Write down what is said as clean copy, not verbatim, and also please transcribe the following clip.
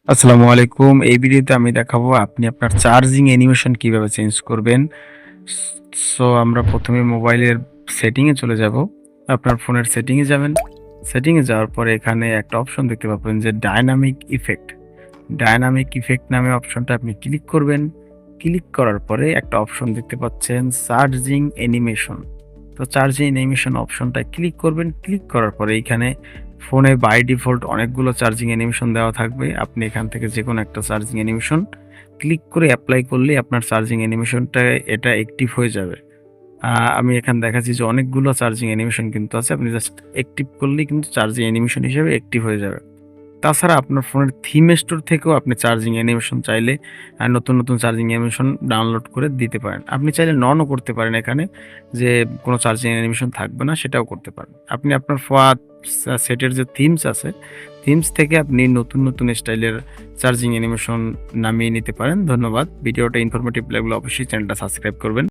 আসসালামু আলাইকুম। এই ভিডিওতে আমি দেখাবো আপনি আপনার চার্জিং অ্যানিমেশন কিভাবে চেঞ্জ করবেন। স সো আমরা ১ম এ মোবাইলের সেটিং এ চলে যাব। আপনার ফোনের সেটিং এ যাবেন। সেটিং এ যাওয়ার পরে এখানে একটা অপশন দেখতে পাবেন যে ডায়নামিক ইফেক্ট। ডায়নামিক ইফেক্ট নামে অপশনটা আপনি ক্লিক করবেন। ক্লিক করার পরে একটা অপশন দেখতে পাচ্ছেন চার্জিং অ্যানিমেশন। তো চার্জিং অ্যানিমেশন অপশনটায় ক্লিক করবেন। ক্লিক করার পরে এইখানে ফোনে বাই ডিফল্ট অনেকগুলো চার্জিং অ্যানিমেশন দেওয়া থাকবে। আপনি এখান থেকে যেকোনো একটা চার্জিং অ্যানিমেশন ক্লিক করে এপ্লাই করলেই আপনার চার্জিং অ্যানিমেশনটা এটা অ্যাক্টিভ হয়ে যাবে। আ আমি এখানে দেখাচ্ছি যে অনেকগুলো চার্জিং অ্যানিমেশন কিন্তু আছে। আপনি জাস্ট অ্যাক্টিভ করলেই কিন্তু চার্জিং অ্যানিমেশন হিসেবে অ্যাক্টিভ হয়ে যাবে। তাছাড়া আপনার ফোনের থিম স্টোর থেকেও আপনি চার্জিং অ্যানিমেশন চাইলে নতুন চার্জিং অ্যানিমেশন ডাউনলোড করে দিতে পারেন। আপনি চাইলে নন ও করতে পারেন এখানে যে কোনো চার্জিং অ্যানিমেশন থাকবে না সেটাও করতে পারেন। আপনি আপনার সেটের যে থিমস আছে, থিমস থেকে আপনি নতুন স্টাইলের চার্জিং অ্যানিমেশন নামিয়ে নিতে পারেন। ধন্যবাদ। ভিডিওটা ইনফরমেটিভ লাগলে অবশ্যই চ্যানেলটা সাবস্ক্রাইব করবেন।